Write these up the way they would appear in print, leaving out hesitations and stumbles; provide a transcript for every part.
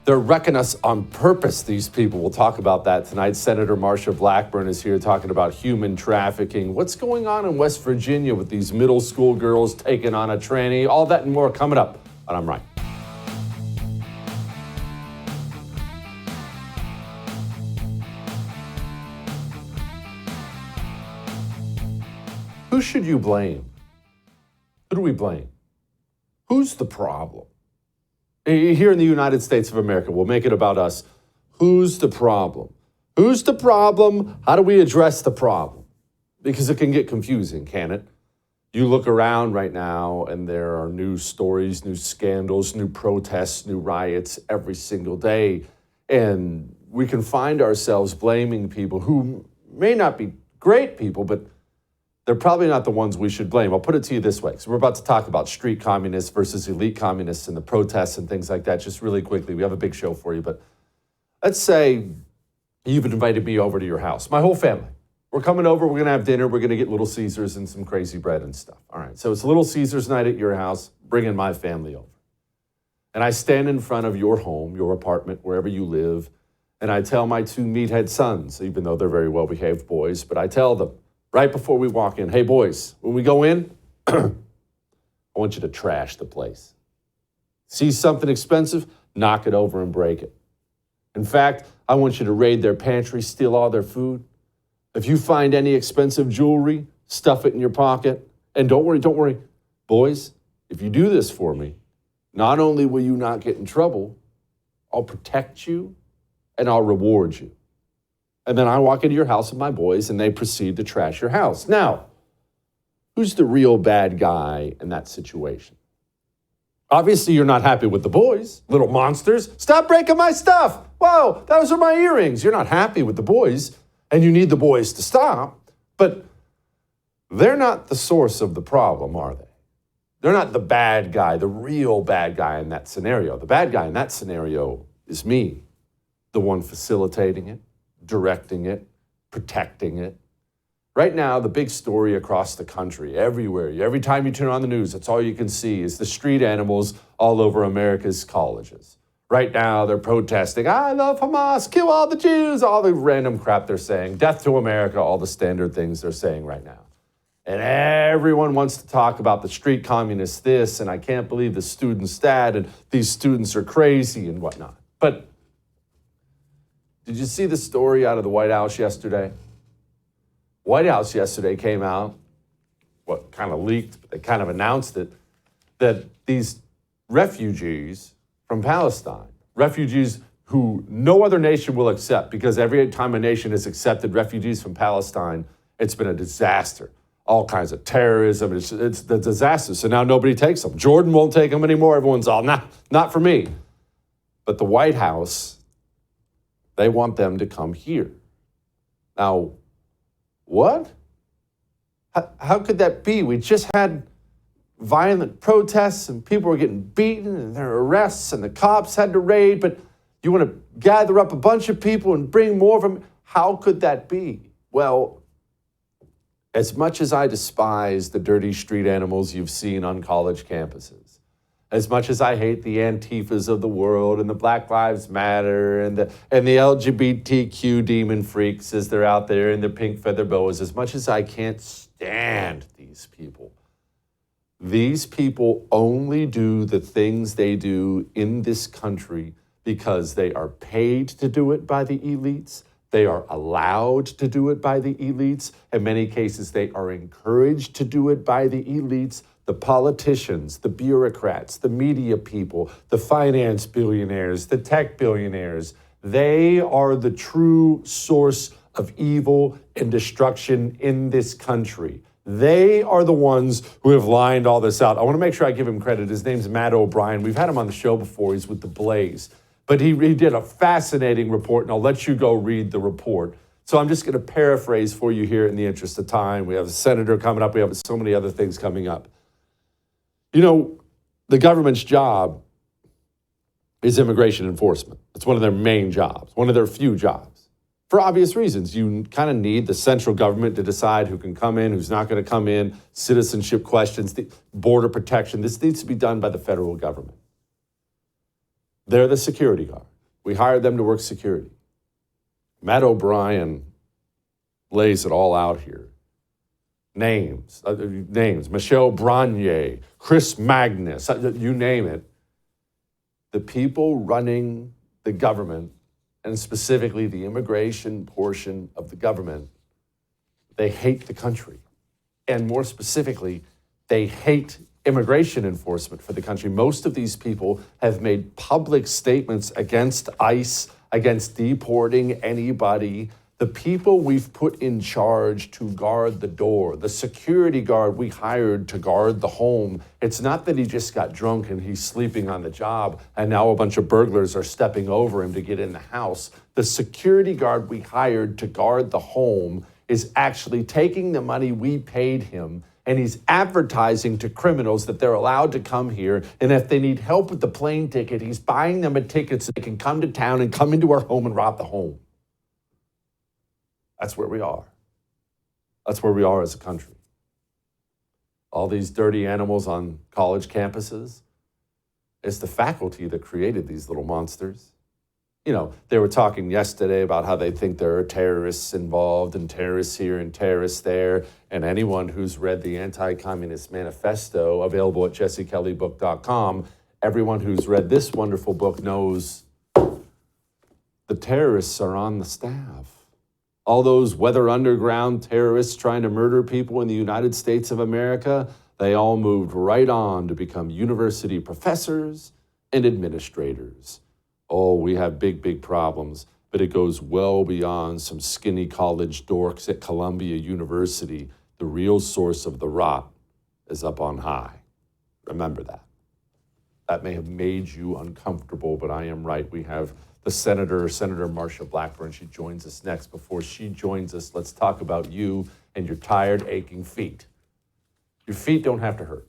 They're wrecking us on purpose, these people. We'll talk about that tonight. Senator Marsha Blackburn is here talking about human trafficking. What's going on in West Virginia with these middle school girls taking on a tranny? All that and more coming up on I'm Right. Who should you blame? Who do we blame? Who's the problem? Here in the United States of America, we'll make it about us. Who's the problem? Who's the problem? How do we address the problem? Because it can get confusing, can it? You look around right now and there are new stories, new scandals, new protests, new riots every single day. And we can find ourselves blaming people who may not be great people, but they're probably not the ones we should blame. I'll put it to you this way. So we're about to talk about street communists versus elite communists and the protests and things like that just really quickly. We have a big show for you, but let's say you've invited me over to your house, my whole family. We're coming over, we're gonna have dinner, we're gonna get Little Caesars and some crazy bread and stuff. All right, so it's Little Caesars night at your house, bringing my family over. And I stand in front of your home, your apartment, wherever you live, and I tell my two meathead sons, even though they're very well-behaved boys, but I tell them, right before we walk in, hey boys, when we go in, I want you to trash the place. See something expensive, knock it over and break it. In fact, I want you to raid their pantry, steal all their food. If you find any expensive jewelry, stuff it in your pocket. And don't worry, boys, if you do this for me, not only will you not get in trouble, I'll protect you and I'll reward you. And then I walk into your house with my boys and they proceed to trash your house. Now, who's the real bad guy in that situation? Obviously, you're not happy with the boys, little monsters. Stop breaking my stuff. Whoa, those are my earrings. You're not happy with the boys and you need the boys to stop. But they're not the source of the problem, are they? They're not the bad guy, the real bad guy in that scenario. The bad guy in that scenario is me, the one facilitating it, directing it, protecting it. Right now, the big story across the country, everywhere, every time you turn on the news, that's all you can see is the street animals all over America's colleges. Right now, they're protesting, I love Hamas, kill all the Jews, all the random crap they're saying, death to America, all the standard things they're saying right now. And everyone wants to talk about the street communists this, and I can't believe the students that, and these students are crazy and whatnot. But did you see the story out of the White House yesterday? White House yesterday came out, what kind of leaked, but they kind of announced it, that these refugees from Palestine, refugees who no other nation will accept, because every time a nation has accepted refugees from Palestine, it's been a disaster. All kinds of terrorism, it's the disaster. So now nobody takes them. Jordan won't take them anymore. Everyone's all, not for me. But the White House, they want them to come here. Now, what? How could that be? We just had violent protests and people were getting beaten and there were arrests and the cops had to raid, but you want to gather up a bunch of people and bring more of them? How could that be? Well, as much as I despise the dirty street animals you've seen on college campuses, as much as I hate the Antifas of the world and the Black Lives Matter and the LGBTQ demon freaks as they're out there in their pink feather boas, as much as I can't stand these people only do the things they do in this country because they are paid to do it by the elites. They are allowed to do it by the elites. In many cases, they are encouraged to do it by the elites. The politicians, the bureaucrats, the media people, the finance billionaires, the tech billionaires, they are the true source of evil and destruction in this country. They are the ones who have lined all this out. I want to make sure I give him credit. His name's Matt O'Brien. We've had him on the show before. He's with The Blaze. But he did a fascinating report, and I'll let you go read the report. So I'm just going to paraphrase for you here in the interest of time. We have a senator coming up. We have so many other things coming up. You know, the government's job is immigration enforcement. It's one of their main jobs, one of their few jobs. For obvious reasons, you kind of need the central government to decide who can come in, who's not going to come in, citizenship questions, the border protection. This needs to be done by the federal government. They're the security guard. We hired them to work security. Matt O'Brien lays it all out here. Names, Michelle Branier, Chris Magnus, you name it. The people running the government, and specifically the immigration portion of the government, they hate the country. And more specifically, they hate immigration enforcement for the country. Most of these people have made public statements against ICE, against deporting anybody. The people we've put in charge to guard the door, the security guard we hired to guard the home, it's not that he just got drunk and he's sleeping on the job and now a bunch of burglars are stepping over him to get in the house. The security guard we hired to guard the home is actually taking the money we paid him and he's advertising to criminals that they're allowed to come here. And if they need help with the plane ticket, he's buying them a ticket so they can come to town and come into our home and rob the home. That's where we are. That's where we are as a country. All these dirty animals on college campuses, it's the faculty that created these little monsters. You know, they were talking yesterday about how they think there are terrorists involved and terrorists here and terrorists there. And anyone who's read the Anti-Communist Manifesto, available at jessekelleybook.com, everyone who's read this wonderful book knows the terrorists are on the staff. All those Weather Underground terrorists trying to murder people in the United States of America, they all moved right on to become university professors and administrators. Oh, we have big, big problems, but it goes well beyond some skinny college dorks at Columbia University. The real source of the rot is up on high. Remember that. That may have made you uncomfortable, but I am right. We have the Senator Marsha Blackburn. She joins us next. Before she joins us, let's talk about you and your tired, aching feet. Your feet don't have to hurt.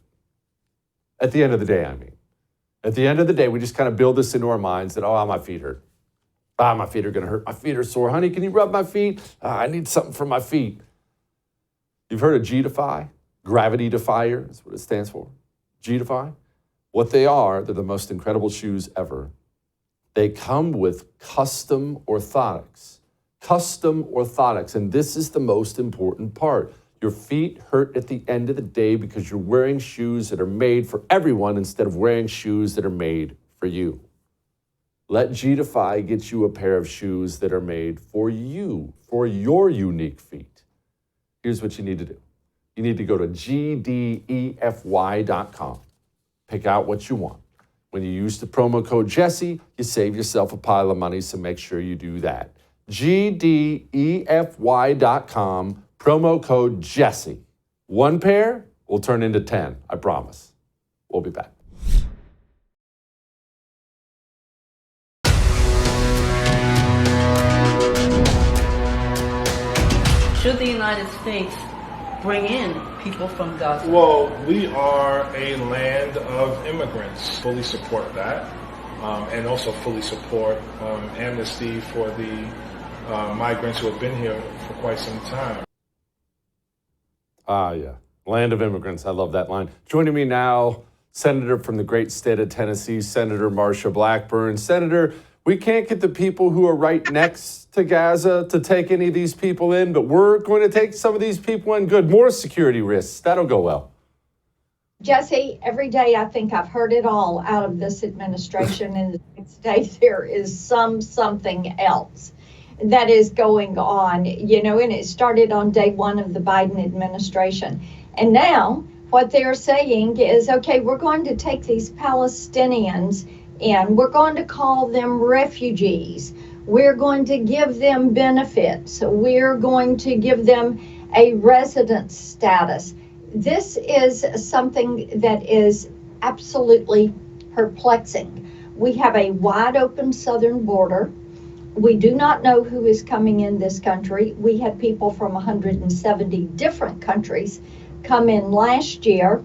At the end of the day, I mean. At the end of the day, we just kind of build this into our minds that, oh, my feet hurt. My feet are going to hurt. My feet are sore. Honey, can you rub my feet? I need something for my feet. You've heard of G-Defy? Gravity Defier is what it stands for. G-Defy. What they are, they're the most incredible shoes ever. They come with custom orthotics. Custom orthotics. And this is the most important part. Your feet hurt at the end of the day because you're wearing shoes that are made for everyone instead of wearing shoes that are made for you. Let G-Defy get you a pair of shoes that are made for you, for your unique feet. Here's what you need to do. You need to go to gdefy.com. Pick out what you want. When you use the promo code Jesse, you save yourself a pile of money, so make sure you do that. gdefy.com. Promo code Jesse. One pair will turn into 10, I promise. We'll be back. Should the United States bring in people from Gaza? Well, we are a land of immigrants. Fully support that, and also fully support amnesty for the migrants who have been here for quite some time. Yeah. Land of immigrants. I love that line. Joining me now, Senator from the great state of Tennessee, Senator Marsha Blackburn. Senator, we can't get the people who are right next to Gaza to take any of these people in, but we're going to take some of these people in. Good. More security risks. That'll go well. Jesse, every day I think I've heard it all out of this administration, and the next day there is something else that is going on, and it started on day one of the Biden administration. And now what they're saying is, okay, we're going to take these Palestinians and we're going to call them refugees. We're going to give them benefits. We're going to give them a residence status. This is something that is absolutely perplexing. We have a wide open southern border. We do not know who is coming in this country. We had people from 170 different countries come in last year.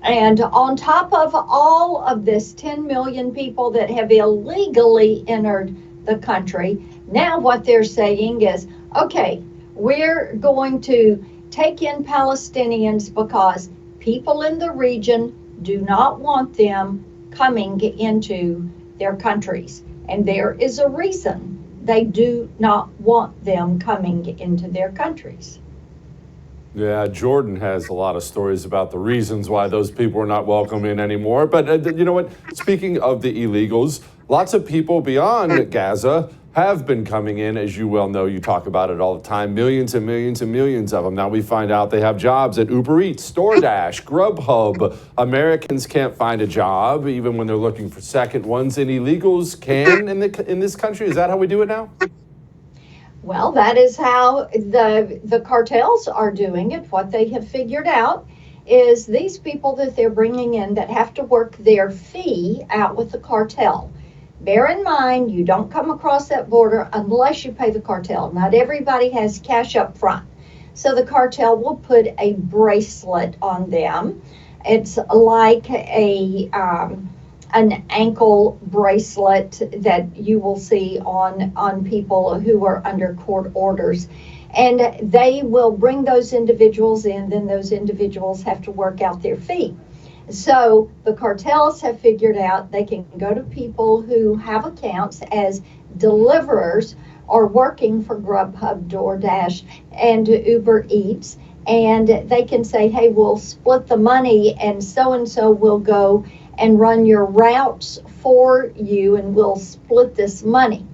And on top of all of this, 10 million people that have illegally entered the country, now what they're saying is, okay, we're going to take in Palestinians because people in the region do not want them coming into their countries. And there is a reason they do not want them coming into their countries. Yeah, Jordan has a lot of stories about the reasons why those people are not welcome in anymore. But you know what? Speaking of the illegals, lots of people beyond Gaza have been coming in, as you well know. You talk about it all the time. Millions and millions and millions of them. Now we find out they have jobs at Uber Eats, DoorDash, Grubhub. Americans can't find a job even when they're looking for second ones, and illegals can in this country. Is that how we do it now? Well, that is how the cartels are doing it. What they have figured out is these people that they're bringing in that have to work their fee out with the cartel. Bear in mind, you don't come across that border unless you pay the cartel. Not everybody has cash up front. So the cartel will put a bracelet on them. It's like an ankle bracelet that you will see on people who are under court orders. And they will bring those individuals in, then those individuals have to work out their fee. So the cartels have figured out they can go to people who have accounts as deliverers or working for Grubhub, DoorDash, and Uber Eats, and they can say, hey, we'll split the money and so will go and run your routes for you, and we'll split this money.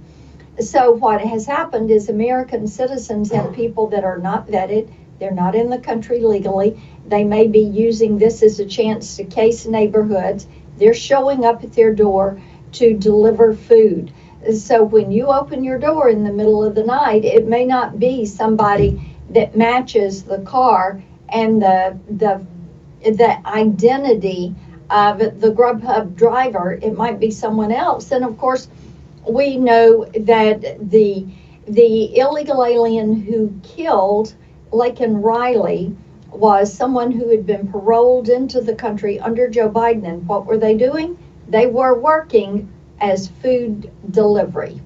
So what has happened is American citizens have people that are not vetted. They're not in the country legally. They may be using this as a chance to case neighborhoods. They're showing up at their door to deliver food. So when you open your door in the middle of the night, it may not be somebody that matches the car and the identity of the Grubhub driver. It might be someone else. And of course, we know that the illegal alien who killed Laken Riley was someone who had been paroled into the country under Joe Biden. And what were they doing? They were working as food delivery.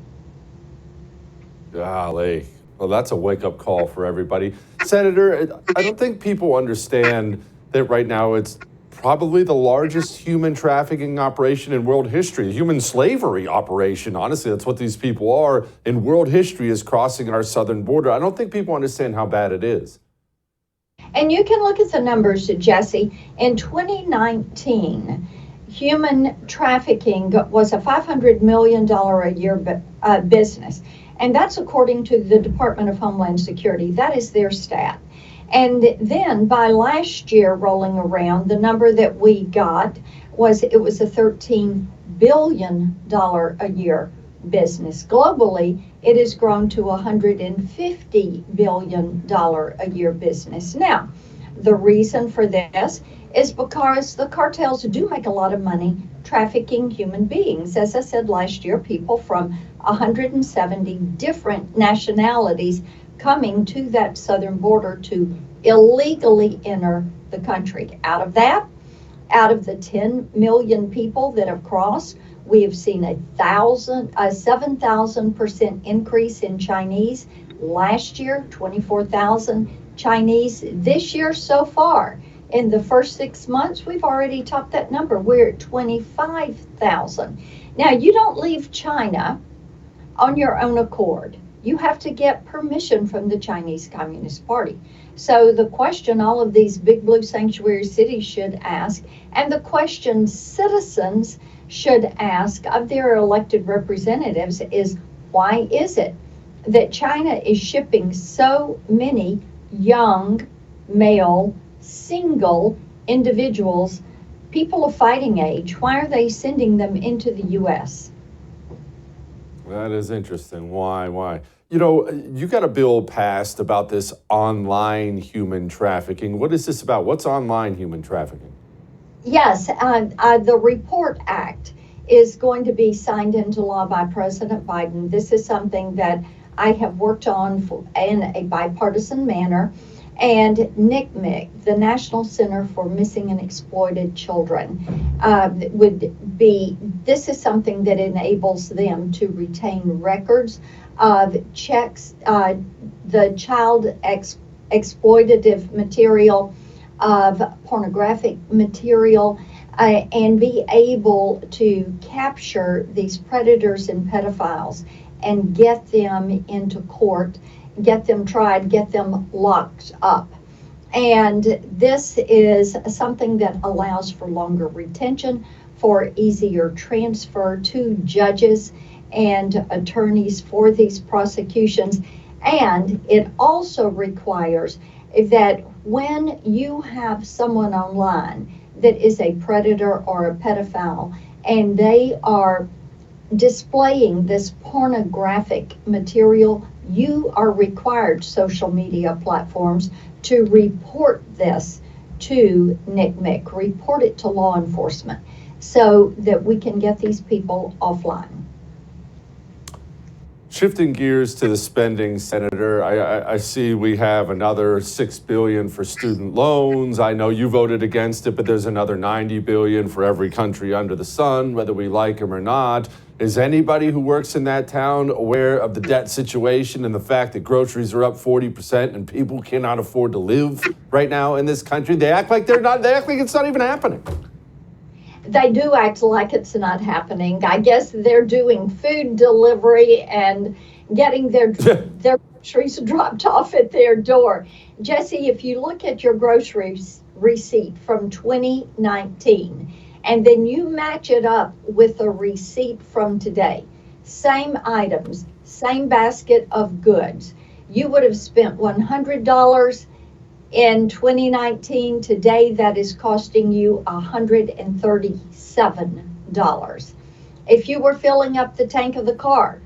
Golly. Well, that's a wake-up call for everybody. Senator, I don't think people understand that right now it's probably the largest human trafficking operation in world history, a human slavery operation. Honestly, that's what these people are in world history, is crossing our southern border. I don't think people understand how bad it is. And you can look at the numbers, Jesse. In 2019, human trafficking was a $500 million a year business. And that's according to the Department of Homeland Security. That is their stat. And then by last year rolling around, the number that we got was a $13 billion a year business. Globally, it has grown to $150 billion a year business. Now, the reason for this is because the cartels do make a lot of money trafficking human beings. As I said last year, people from 170 different nationalities coming to that southern border to illegally enter the country. Out of the 10 million people that have crossed, we have seen a 7,000% increase in Chinese. Last year, 24,000 Chinese. This year so far, in the first 6 months, we've already topped that number. We're at 25,000. Now, you don't leave China on your own accord. You have to get permission from the Chinese Communist Party. So the question all of these big blue sanctuary cities should ask, and the question citizens should ask of their elected representatives, is why is it that China is shipping so many young, male, single individuals, people of fighting age? Why are they sending them into the U.S.? That is interesting. Why? You know, you got a bill passed about this online human trafficking. What is this about? What's online human trafficking? Yes, the Report Act is going to be signed into law by President Biden. This is something that I have worked on in a bipartisan manner. And NCMEC, the National Center for Missing and Exploited Children, this is something that enables them to retain records of checks, the child exploitative material, of pornographic material, and be able to capture these predators and pedophiles and get them into court, get them tried, get them locked up. And this is something that allows for longer retention, for easier transfer to judges and attorneys for these prosecutions. And it also requires that when you have someone online that is a predator or a pedophile and they are displaying this pornographic material, you are required, social media platforms, to report this to NCMEC, report it to law enforcement so that we can get these people offline. Shifting gears to the spending, Senator, I see we have another $6 billion for student loans. I know you voted against it, but there's another $90 billion for every country under the sun, whether we like them or not. Is anybody who works in that town aware of the debt situation and the fact that groceries are up 40% and people cannot afford to live right now in this country? They act like they act like it's not even happening. They do act like it's not happening. I guess they're doing food delivery and getting their groceries dropped off at their door. Jesse, if you look at your groceries receipt from 2019 and then you match it up with a receipt from today, same items, same basket of goods, you would have spent $100 in 2019. Today, that is costing you $137. If you were filling up the tank of the car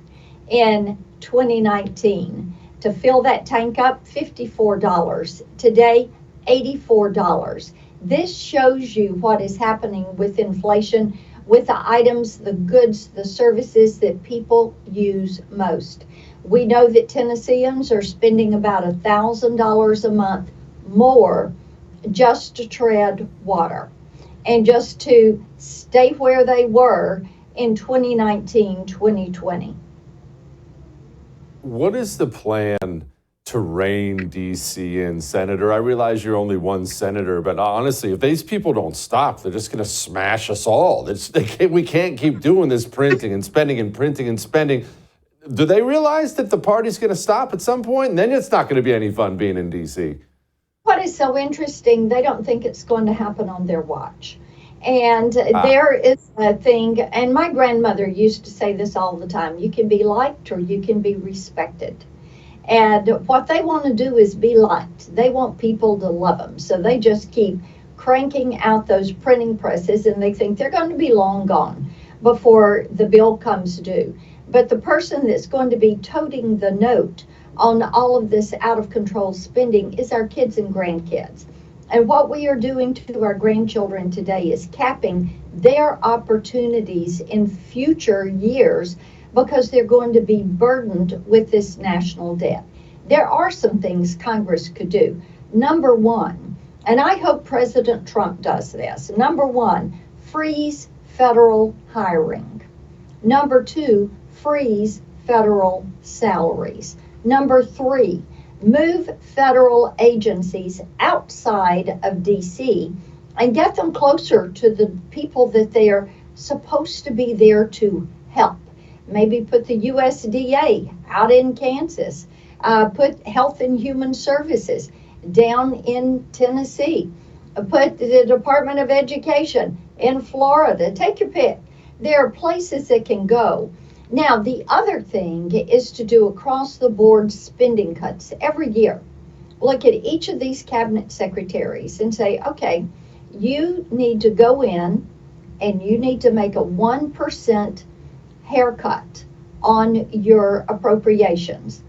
in 2019, to fill that tank up, $54. Today, $84. This shows you what is happening with inflation, with the items, the goods, the services that people use most. We know that Tennesseans are spending about $1,000 a month more just to tread water and just to stay where they were in 2019, 2020. What is the plan to rein D.C. in, Senator? I realize you're only one senator, but honestly, if these people don't stop, they're just going to smash us all. We can't keep doing this printing and spending and printing and spending. Do they realize that the party's going to stop at some point? And then it's not going to be any fun being in D.C. What is so interesting, they don't think it's going to happen on their watch. And there is a thing, and my grandmother used to say this all the time, you can be liked or you can be respected. And what they want to do is be liked. They want people to love them. So they just keep cranking out those printing presses and they think they're going to be long gone before the bill comes due. But the person that's going to be toting the note on all of this out of control spending is our kids and grandkids. And what we are doing to our grandchildren today is capping their opportunities in future years because they're going to be burdened with this national debt. There are some things Congress could do. Number one, and I hope President Trump does this. Number one, freeze federal hiring. Number two, freeze federal salaries. Number three, move federal agencies outside of DC and get them closer to the people that they are supposed to be there to help. Maybe put the USDA out in Kansas, put Health and Human Services down in Tennessee, put the Department of Education in Florida. Take your pick. There are places that can go. Now, the other thing is to do across the board spending cuts every year. Look at each of these cabinet secretaries and say, okay, you need to go in and you need to make a 1% haircut on your appropriations.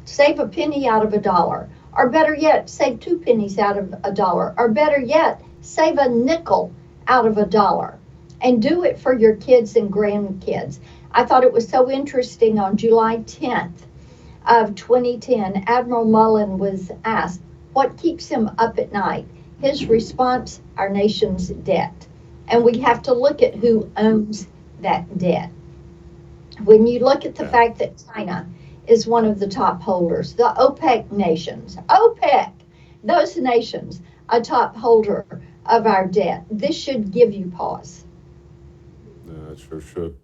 Save a penny out of $1, or better yet, save 2 pennies out of $1, or better yet, save a nickel out of $1, and do it for your kids and grandkids. I thought it was so interesting. On July 10th of 2010, Admiral Mullen was asked what keeps him up at night. His response, our nation's debt. And we have to look at who owns that debt. When you look at the fact that China is one of the top holders, the OPEC nations, those nations, a top holder of our debt. This should give you pause. Yeah, it sure should.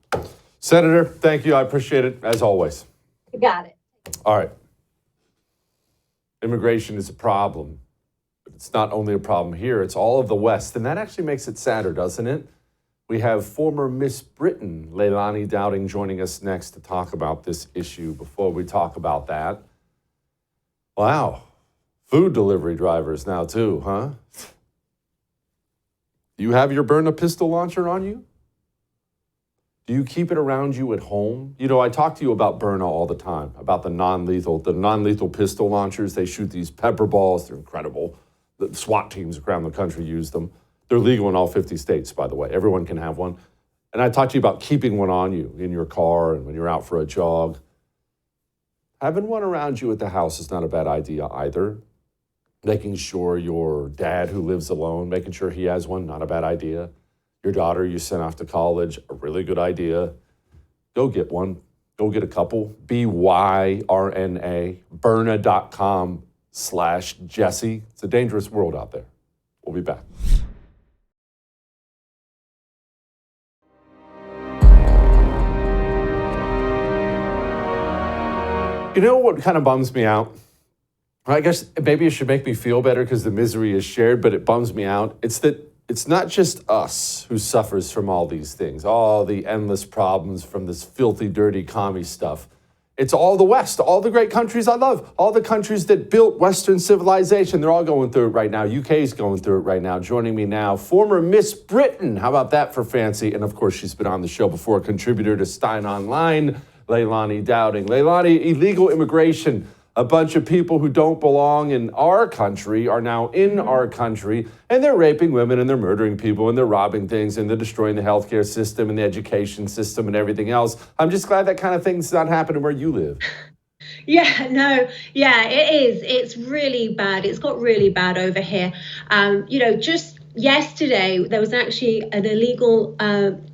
Senator, thank you. I appreciate it, as always. You got it. All right. Immigration is a problem. But it's not only a problem here, it's all of the West. And that actually makes it sadder, doesn't it? We have former Miss Britain, Leilani Dowding, joining us next to talk about this issue. Before we talk about that, wow, food delivery drivers now too, huh? Do you have your burn a pistol launcher on you? Do you keep it around you at home? You know, I talk to you about Byrna all the time, about the non-lethal pistol launchers. They shoot these pepper balls. They're incredible. The SWAT teams around the country use them. They're legal in all 50 states, by the way. Everyone can have one. And I talk to you about keeping one on you in your car and when you're out for a jog. Having one around you at the house is not a bad idea either. Making sure your dad who lives alone, making sure he has one, not a bad idea. Your daughter you sent off to college, a really good idea. Go get one. Go get a couple. BYRNA, Byrna.com/Jesse. It's a dangerous world out there. We'll be back. You know what kind of bums me out? I guess maybe it should make me feel better because the misery is shared, but it bums me out. It's that it's not just us who suffers from all these things, all the endless problems from this filthy, dirty commie stuff. It's all the West, all the great countries I love, all the countries that built Western civilization. They're all going through it right now. UK's going through it right now. Joining me now, former Miss Britain. How about that for fancy? And of course, she's been on the show before, contributor to Stein Online, Leilani Dowding. Leilani, illegal immigration. A bunch of people who don't belong in our country are now in our country, and they're raping women, and they're murdering people, and they're robbing things, and they're destroying the healthcare system and the education system and everything else. I'm just glad that kind of thing's not happening where you live. Yeah, no, yeah, it is. It's really bad. It's got really bad over here. Just yesterday, there was actually an illegal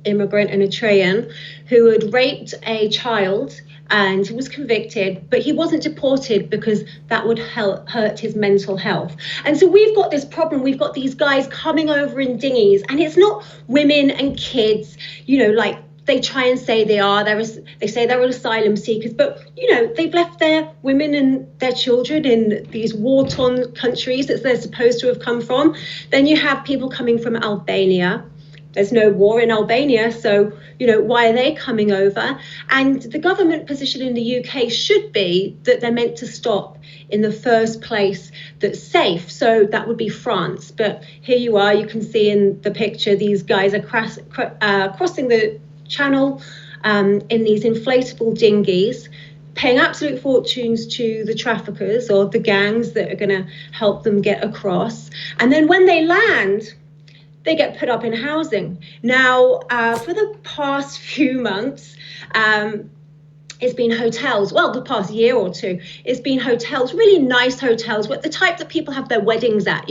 immigrant, an Eritrean, who had raped a child and he was convicted, but he wasn't deported because that would hurt his mental health. And so we've got this problem. We've got these guys coming over in dinghies, and it's not women and kids, like they try and say they are. They say they're asylum seekers, but, they've left their women and their children in these war-torn countries that they're supposed to have come from. Then you have people coming from Albania. There's no war in Albania, so, why are they coming over? And the government position in the UK should be that they're meant to stop in the first place that's safe. So that would be France. But here you are, you can see in the picture, these guys are crossing the channel in these inflatable dinghies, paying absolute fortunes to the traffickers or the gangs that are going to help them get across. And then when they land, they get put up in housing. Now, for the past few months, it's been hotels. Well, the past year or two, it's been hotels, really nice hotels, the type that people have their weddings at.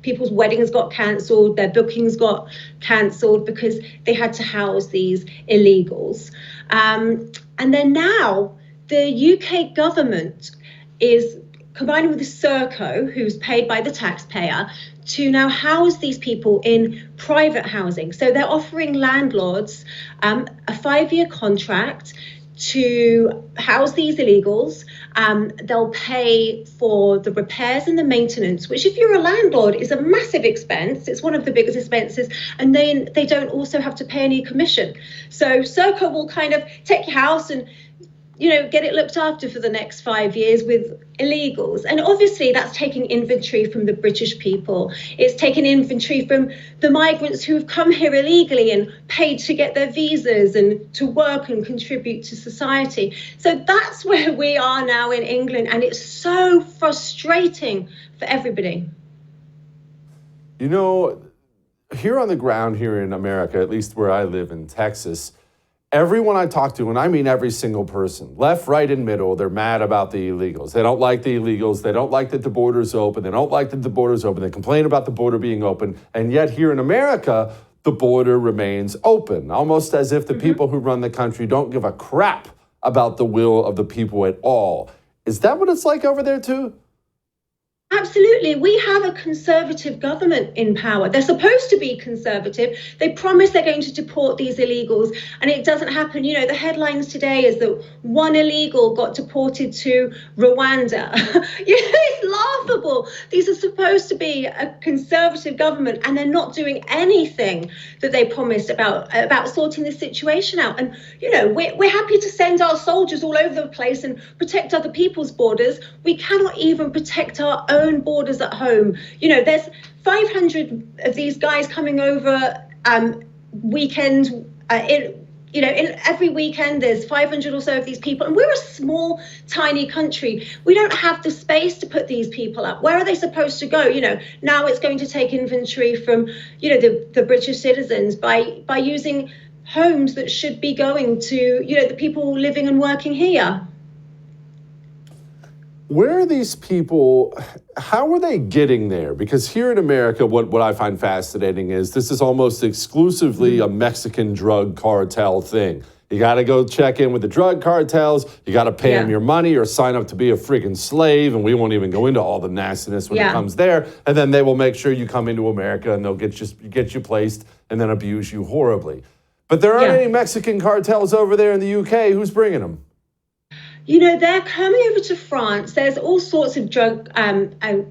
People's weddings got cancelled, their bookings got cancelled because they had to house these illegals. And then now, the UK government is combining with the Serco, who's paid by the taxpayer, to now house these people in private housing. So they're offering landlords a 5-year contract to house these illegals. They'll pay for the repairs and the maintenance, which if you're a landlord is a massive expense. It's one of the biggest expenses. And then they don't also have to pay any commission. So Serco will kind of take your house and get it looked after for the next 5 years with illegals. And obviously that's taking inventory from the British people. It's taking inventory from the migrants who have come here illegally and paid to get their visas and to work and contribute to society. So that's where we are now in England. And it's so frustrating for everybody. Here on the ground here in America, at least where I live in Texas, everyone I talk to, and I mean every single person, left, right, and middle, they're mad about the illegals. They don't like the illegals. They don't like that the border's open. They don't like that the border's open. They complain about the border being open. And yet here in America, the border remains open, almost as if the people who run the country don't give a crap about the will of the people at all. Is that what it's like over there too? Absolutely. We have a conservative government in power. They're supposed to be conservative. They promise they're going to deport these illegals, and it doesn't happen. You know, the headlines today is that one illegal got deported to Rwanda. It's laughable. These are supposed to be a conservative government, and they're not doing anything that they promised about sorting this situation out. And, you know, we're happy to send our soldiers all over the place and protect other people's borders. We cannot even protect our own borders at home. You know, there's 500 of these guys coming over weekend. In every weekend there's 500 or so of these people, and we're a small, tiny country. We don't have the space to put these people up. Where are they supposed to go? You know, now it's going to take inventory from, you know, the British citizens by using homes that should be going to, you know, the people living and working here. Where are these people, how are they getting there? Because here in America, what I find fascinating is this is almost exclusively a Mexican drug cartel thing. You got to go check in with the drug cartels. You got to pay them your money or sign up to be a freaking slave. And we won't even go into all the nastiness when it comes there. And then they will make sure you come into America and they'll get you placed and then abuse you horribly. But there aren't any Mexican cartels over there in the UK. Who's bringing them? You know, they're coming over to France. There's all sorts of drug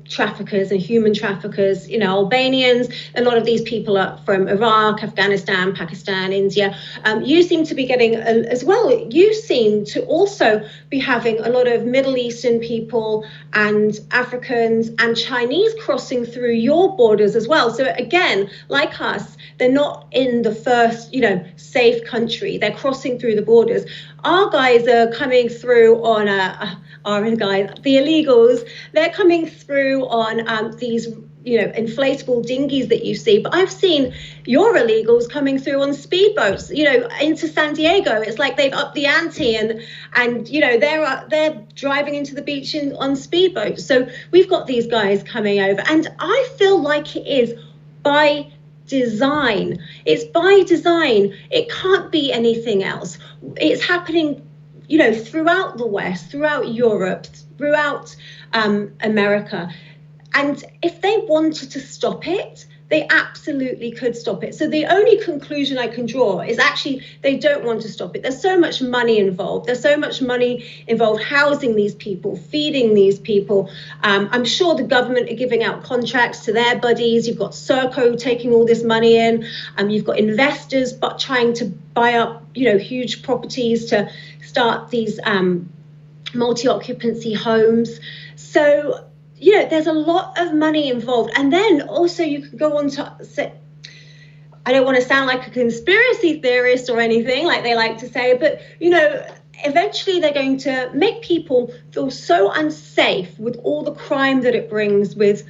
traffickers and human traffickers, you know, Albanians. A lot of these people are from Iraq, Afghanistan, Pakistan, India. You seem to be getting, as well, you seem to also be having a lot of Middle Eastern people and Africans and Chinese crossing through your borders as well. So again, like us, they're not in the first, you know, safe country. They're crossing through the borders. Our guys are coming through on the illegals. They're coming through on these, you know, inflatable dinghies that you see. But I've seen your illegals coming through on speedboats, you know, into San Diego. It's like they've upped the ante, and you know, they're driving into the beach on speedboats. So we've got these guys coming over, and I feel like it is by design. It's by design. It can't be anything else. It's happening, you know, throughout the West, throughout Europe, throughout America. And if they wanted to stop it, they absolutely could stop it. So the only conclusion I can draw is actually they don't want to stop it. There's so much money involved. There's so much money involved housing these people, feeding these people. I'm sure the government are giving out contracts to their buddies. You've got Serco taking all this money in. You've got investors but trying to buy up, you know, huge properties to start these multi-occupancy homes. So, you know, there's a lot of money involved. And then also you could go on to say, I don't want to sound like a conspiracy theorist or anything like they like to say, but, you know, eventually they're going to make people feel so unsafe with all the crime that it brings with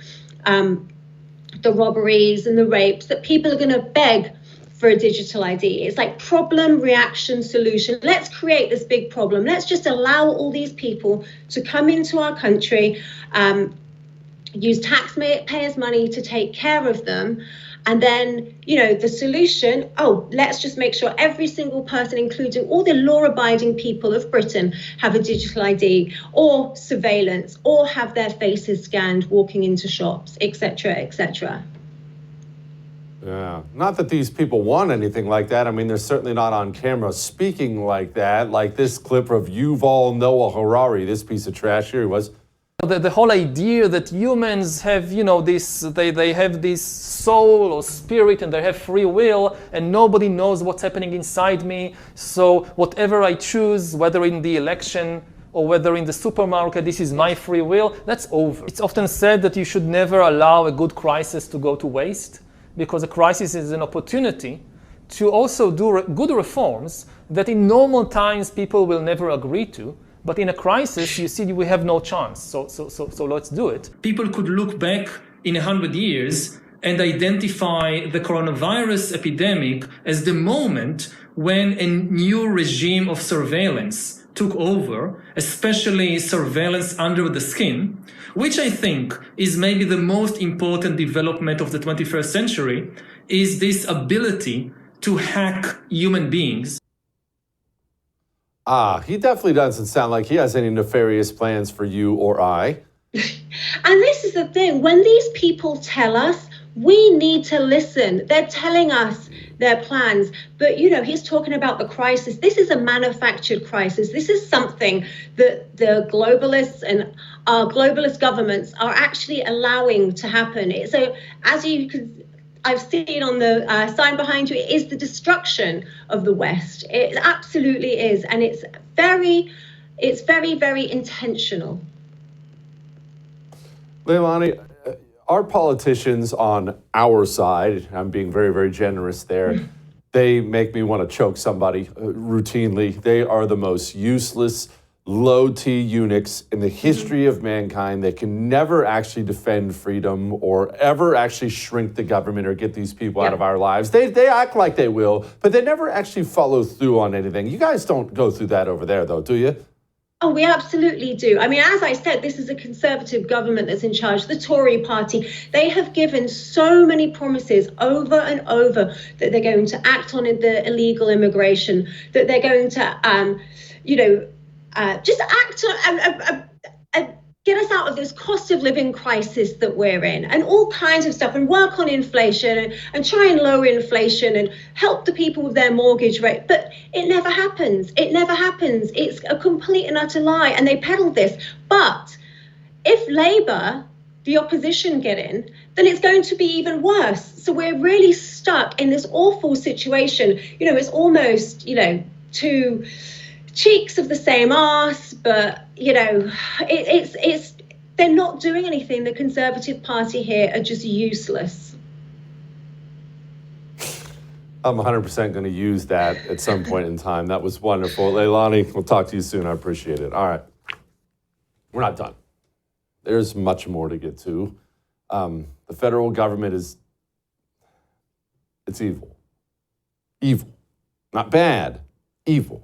the robberies and the rapes that people are going to beg for a digital ID. It's like problem, reaction, solution. Let's create this big problem. Let's just allow all these people to come into our country, use taxpayers' money to take care of them. And then, you know, the solution, let's just make sure every single person, including all the law-abiding people of Britain, have a digital ID or surveillance or have their faces scanned walking into shops, etc., etc. Yeah, not that these people want anything like that. I mean, they're certainly not on camera speaking like that, like this clip of Yuval Noah Harari, this piece of trash here was. The whole idea that humans have, you know, this, they have this soul or spirit and they have free will and nobody knows what's happening inside me. So whatever I choose, whether in the election or whether in the supermarket, this is my free will, that's over. It's often said that you should never allow a good crisis to go to waste, because a crisis is an opportunity to also do good reforms that in normal times people will never agree to. But in a crisis, you see, we have no chance. So let's do it. People could look back in 100 years and identify the coronavirus epidemic as the moment when a new regime of surveillance took over, especially surveillance under the skin, which I think is maybe the most important development of the 21st century, is this ability to hack human beings. He definitely doesn't sound like he has any nefarious plans for you or I. And this is the thing, when these people tell us, we need to listen. They're telling us their plans, but he's talking about the crisis. This is a manufactured crisis. This is something that the globalists and our globalist governments are actually allowing to happen. So as I've seen on the sign behind you, it is the destruction of the West. It absolutely is, and it's very, very intentional. Leilani, our politicians on our side, I'm being very, very generous there, they make me want to choke somebody routinely. They are the most useless, low-T eunuchs in the history of mankind. They can never actually defend freedom or ever actually shrink the government or get these people out of our lives. They act like they will, but they never actually follow through on anything. You guys don't go through that over there, though, do you? Oh, we absolutely do. I mean, as I said, this is a Conservative government that's in charge, the Tory party. They have given so many promises over and over that they're going to act on the illegal immigration, that they're going to, just act on, get us out of this cost of living crisis that we're in, and all kinds of stuff, and work on inflation and try and lower inflation and help the people with their mortgage rate. But it never happens. It never happens. It's a complete and utter lie. And they peddle this. But if Labour, the opposition, get in, then it's going to be even worse. So we're really stuck in this awful situation. It's almost, two cheeks of the same arse, but it's they're not doing anything. The Conservative Party here are just useless. I'm 100% going to use that at some point in time. That was wonderful. Leilani, we'll talk to you soon. I appreciate it. All right. We're not done. There's much more to get to. The federal government it's evil. Evil. Not bad. Evil.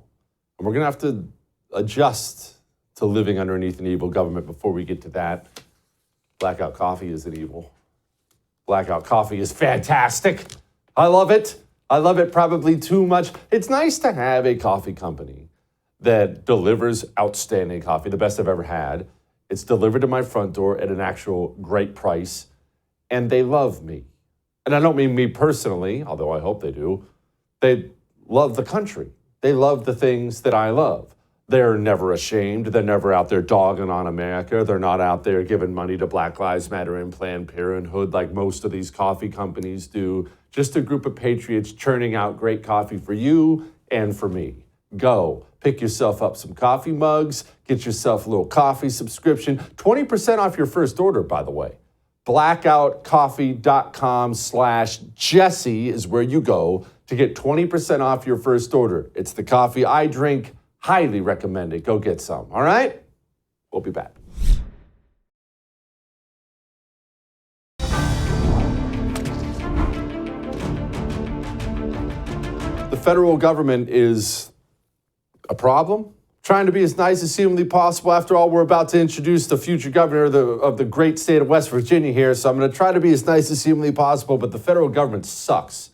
And we're going to have to adjust to living underneath an evil government before we get to that. Blackout coffee isn't evil. Blackout coffee is fantastic. I love it. I love it probably too much. It's nice to have a coffee company that delivers outstanding coffee, the best I've ever had. It's delivered to my front door at an actual great price, and they love me. And I don't mean me personally, although I hope they do. They love the country. They love the things that I love. They're never ashamed. They're never out there dogging on America. They're not out there giving money to Black Lives Matter and Planned Parenthood like most of these coffee companies do. Just a group of patriots churning out great coffee for you and for me. Go, pick yourself up some coffee mugs, get yourself a little coffee subscription. 20% off your first order, by the way. blackoutcoffee.com/Jesse is where you go to get 20% off your first order. It's the coffee I drink. Highly recommend it. Go get some. All right? We'll be back. The federal government is a problem. Trying to be as nice as humanly possible. After all, we're about to introduce the future governor of the great state of West Virginia here, so I'm going to try to be as nice as humanly possible, but the federal government sucks.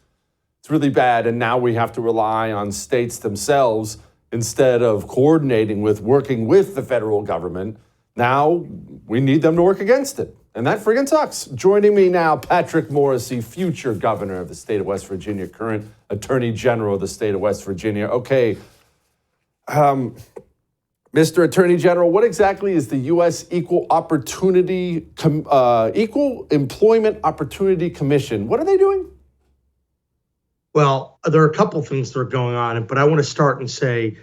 It's really bad, and now we have to rely on states themselves instead of coordinating with, working with the federal government. Now we need them to work against it, and that friggin' sucks. Joining me now, Patrick Morrisey, future governor of the state of West Virginia, current attorney general of the state of West Virginia. Okay, Mr. Attorney General, what exactly is the U.S. Equal Employment Opportunity Commission? What are they doing? Well, there are a couple things that are going on, but I want to start and say,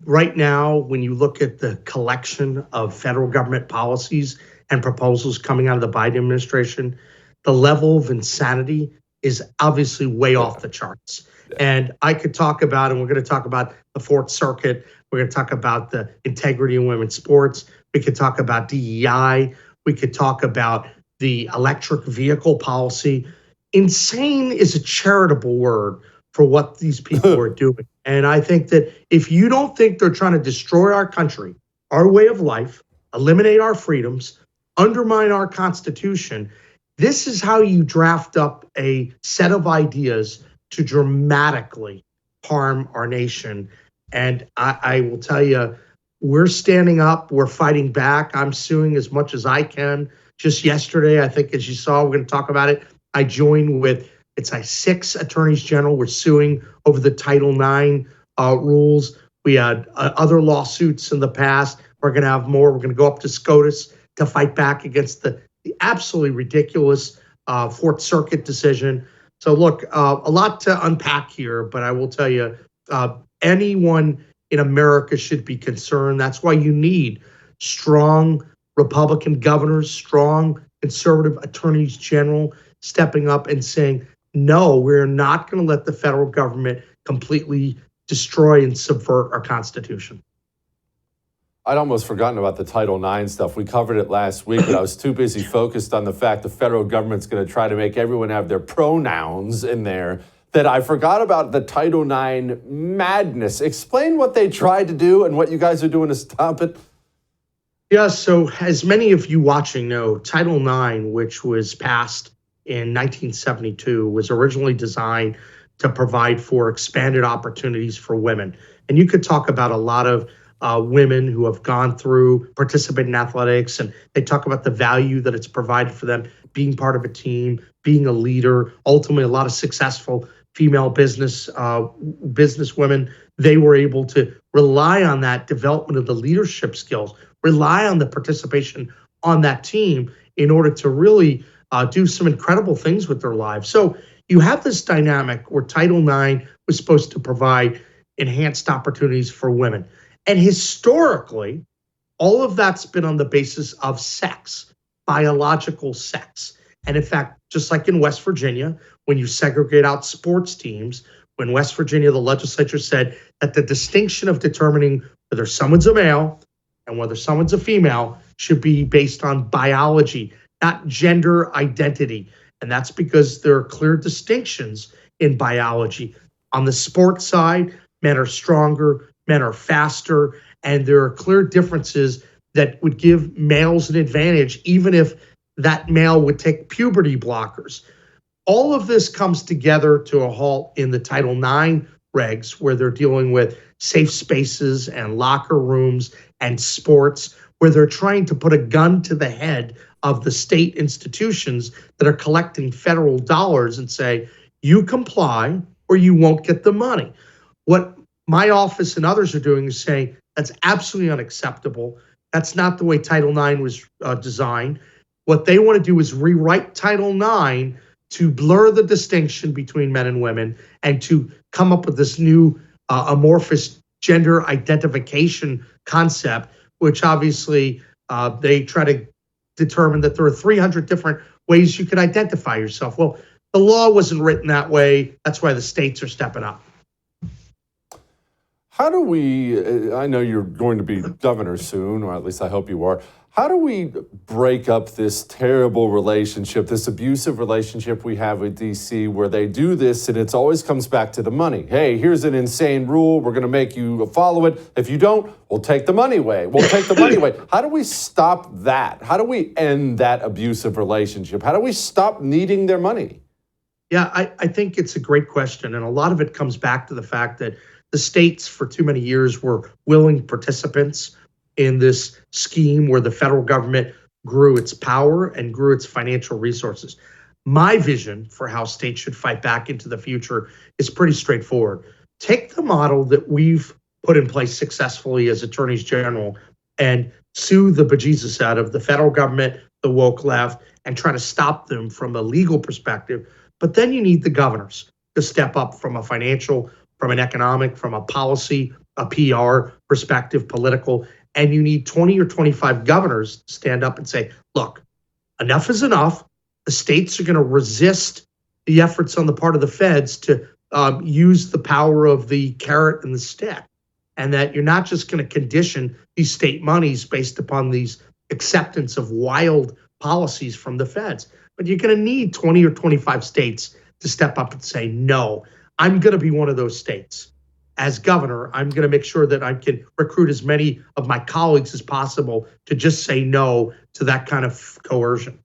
right now, when you look at the collection of federal government policies and proposals coming out of the Biden administration, the level of insanity is obviously way off the charts. And I could talk about, and we're going to talk about the Fourth Circuit. We're going to talk about the integrity in women's sports. We could talk about DEI. We could talk about the electric vehicle policy. Insane is a charitable word for what these people are doing. And I think that if you don't think they're trying to destroy our country, our way of life, eliminate our freedoms, undermine our Constitution, this is how you draft up a set of ideas to dramatically harm our nation. And I will tell you, we're standing up. We're fighting back. I'm suing as much as I can. Just yesterday, I think, as you saw, we're going to talk about it. I joined with, it's like 6 attorneys general were suing over the Title IX rules. We had other lawsuits in the past. We're going to have more. We're going to go up to SCOTUS to fight back against the absolutely ridiculous Fourth Circuit decision. So look, a lot to unpack here, but I will tell you, anyone in America should be concerned. That's why you need strong Republican governors, strong conservative attorneys general stepping up and saying, no, we're not going to let the federal government completely destroy and subvert our Constitution. I'd almost forgotten about the Title IX stuff. We covered it last week, but I was too busy focused on the fact the federal government's going to try to make everyone have their pronouns in there that I forgot about the Title IX madness. Explain what they tried to do and what you guys are doing to stop it. Yeah, so as many of you watching know, Title IX, which was passed in 1972, was originally designed to provide for expanded opportunities for women. And you could talk about a lot of women who have gone through, participate in athletics, and they talk about the value that it's provided for them, being part of a team, being a leader, ultimately a lot of successful female business women. They were able to rely on that development of the leadership skills, rely on the participation on that team in order to really do some incredible things with their lives. So you have this dynamic where Title IX was supposed to provide enhanced opportunities for women. And historically, all of that's been on the basis of sex, biological sex. And in fact, just like in West Virginia, when you segregate out sports teams, when West Virginia, the legislature said that the distinction of determining whether someone's a male and whether someone's a female should be based on biology, not gender identity. And that's because there are clear distinctions in biology. On the sports side, men are stronger, men are faster, and there are clear differences that would give males an advantage, even if that male would take puberty blockers. All of this comes together to a halt in the Title IX regs, where they're dealing with safe spaces and locker rooms and sports, where they're trying to put a gun to the head of the state institutions that are collecting federal dollars and say, you comply or you won't get the money. What my office and others are doing is saying that's absolutely unacceptable. That's not the way Title IX was designed. What they want to do is rewrite Title IX to blur the distinction between men and women and to come up with this new amorphous gender identification concept, which obviously they try to determine that there are 300 different ways you can identify yourself. Well, the law wasn't written that way. That's why the states are stepping up. How do we, I know you're going to be governor soon, or at least I hope you are. How do we break up this terrible relationship, this abusive relationship we have with DC, where they do this and it always comes back to the money? Hey, here's an insane rule. We're going to make you follow it. If you don't, we'll take the money away. We'll take the money away. How do we stop that? How do we end that abusive relationship? How do we stop needing their money? Yeah, I think it's a great question. And a lot of it comes back to the fact that the states for too many years were willing participants in this scheme where the federal government grew its power and grew its financial resources. My vision for how states should fight back into the future is pretty straightforward. Take the model that we've put in place successfully as attorneys general and sue the bejesus out of the federal government, the woke left, and try to stop them from a legal perspective. But then you need the governors to step up from a financial, from an economic, from a policy, a PR perspective, political. And you need 20 or 25 governors to stand up and say, look, enough is enough. The states are going to resist the efforts on the part of the feds to use the power of the carrot and the stick. And that you're not just going to condition these state monies based upon these acceptance of wild policies from the feds. But you're going to need 20 or 25 states to step up and say, no, I'm going to be one of those states. As governor, I'm going to make sure that I can recruit as many of my colleagues as possible to just say no to that kind of coercion.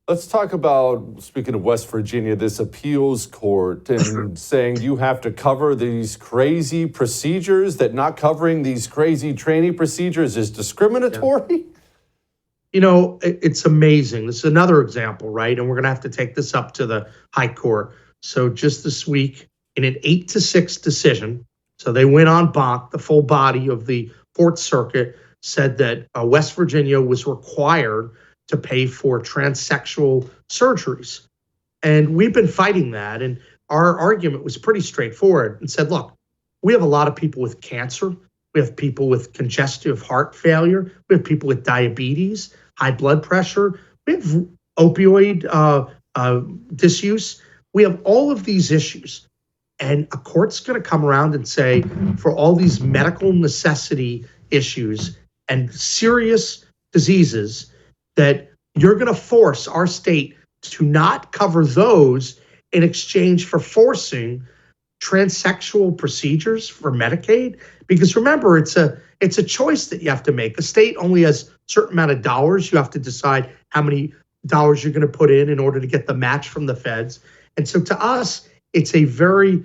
Let's talk about, speaking of West Virginia, this appeals court and saying you have to cover these crazy procedures, that not covering these crazy training procedures is discriminatory? You know, it's amazing. This is another example, right? And we're going to have to take this up to the high court. So just this week, in an 8-6 decision, so they went en banc, the full body of the Fourth Circuit said that West Virginia was required to pay for transsexual surgeries. And we've been fighting that. And our argument was pretty straightforward and said, look, we have a lot of people with cancer. We have people with congestive heart failure. We have people with diabetes, high blood pressure. We have opioid disuse. We have all of these issues. And a court's going to come around and say, for all these medical necessity issues and serious diseases, that you're going to force our state to not cover those in exchange for forcing transsexual procedures for Medicaid. Because remember, it's a choice that you have to make. A state only has a certain amount of dollars. You have to decide how many dollars you're going to put in order to get the match from the feds. And so to us, it's a very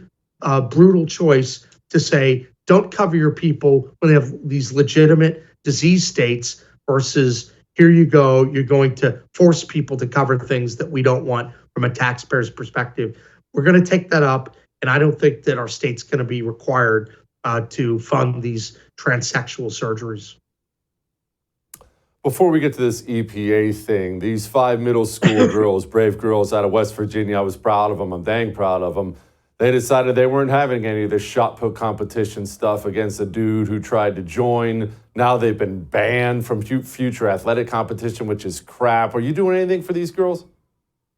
brutal choice to say, don't cover your people when they have these legitimate disease states versus here you go, you're going to force people to cover things that we don't want from a taxpayer's perspective. We're going to take that up, and I don't think that our state's going to be required to fund these transsexual surgeries. Before we get to this EPA thing, these 5 middle school girls, brave girls out of West Virginia, I was proud of them. I'm dang proud of them. They decided they weren't having any of this shot put competition stuff against a dude who tried to join. Now they've been banned from future athletic competition, which is crap. Are you doing anything for these girls?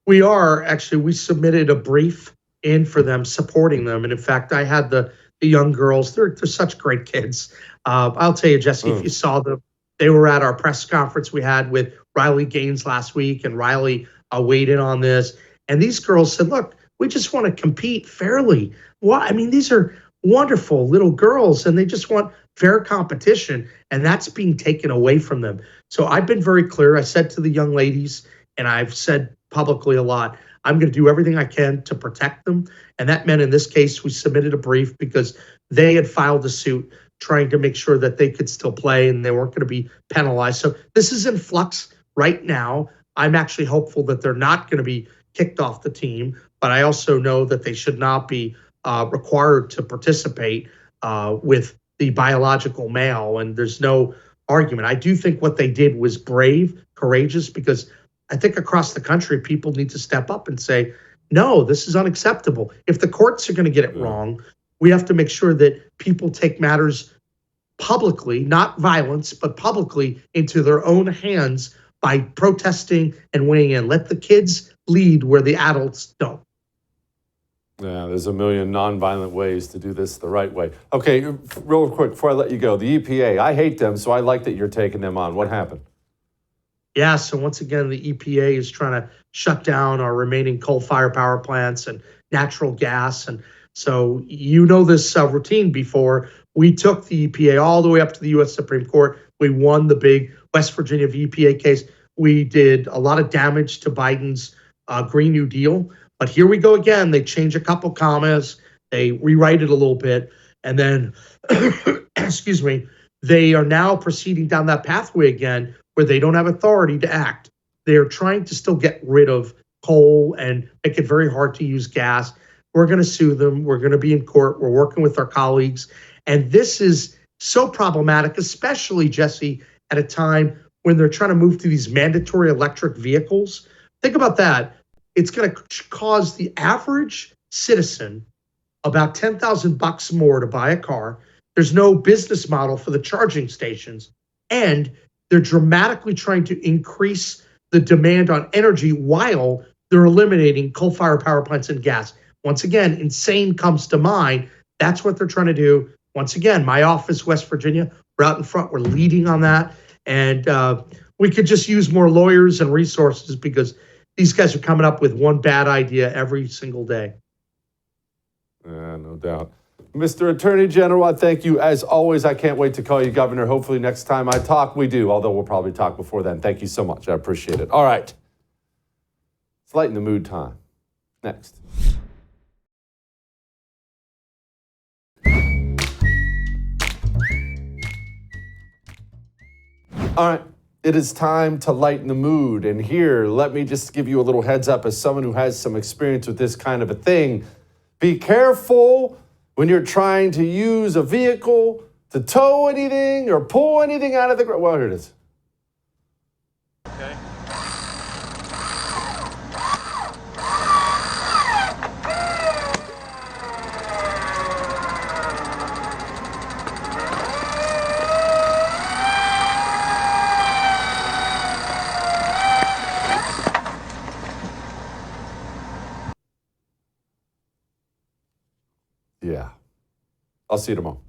We are. Actually, we submitted a brief in for them, supporting them. And in fact, I had the young girls. They're such great kids. I'll tell you, Jesse, if you saw them, they were at our press conference we had with Riley Gaines last week, and Riley weighed in on this. And these girls said, look, we just want to compete fairly. Well, I mean, these are wonderful little girls, and they just want fair competition, and that's being taken away from them. So I've been very clear. I said to the young ladies, and I've said publicly a lot, I'm going to do everything I can to protect them. And that meant in this case, we submitted a brief because they had filed a suit trying to make sure that they could still play and they weren't going to be penalized. So this is in flux right now. I'm actually hopeful that they're not going to be kicked off the team, but I also know that they should not be required to participate with the biological male, and there's no argument. I do think what they did was brave, courageous, because I think across the country, people need to step up and say, no, this is unacceptable. If the courts are going to get it wrong, we have to make sure that people take matters publicly, not violence, but publicly into their own hands by protesting and weighing in. Let the kids lead where the adults don't. Yeah, there's a million nonviolent ways to do this the right way. Okay, real quick before I let you go, the EPA, I hate them, so I like that you're taking them on. What happened? Yeah, so once again, the EPA is trying to shut down our remaining coal-fired power plants and natural gas. And so you know this routine before. We took the EPA all the way up to the U.S. Supreme Court. We won the big West Virginia EPA case. We did a lot of damage to Biden's Green New Deal. But here we go again. They change a couple commas. They rewrite it a little bit. And then, excuse me, they are now proceeding down that pathway again where they don't have authority to act. They are trying to still get rid of coal and make it very hard to use gas. We're going to sue them. We're going to be in court. We're working with our colleagues. And this is so problematic, especially, Jesse, at a time when they're trying to move to these mandatory electric vehicles. Think about that. It's going to cause the average citizen about $10,000 more to buy a car. There's no business model for the charging stations. And they're dramatically trying to increase the demand on energy while they're eliminating coal-fired power plants and gas. Once again, insane comes to mind. That's what they're trying to do. Once again, my office, West Virginia, we're out in front. We're leading on that. And we could just use more lawyers and resources because these guys are coming up with one bad idea every single day. No doubt. Mr. Attorney General, I thank you as always. I can't wait to call you governor. Hopefully next time I talk, we do, although we'll probably talk before then. Thank you so much. I appreciate it. All right. It's lighten the mood time. Next. All right, it is time to lighten the mood. And here, let me just give you a little heads up as someone who has some experience with this kind of a thing. Be careful when you're trying to use a vehicle to tow anything or pull anything out of the ground. Well, here it is. Okay. Yeah. I'll see you tomorrow.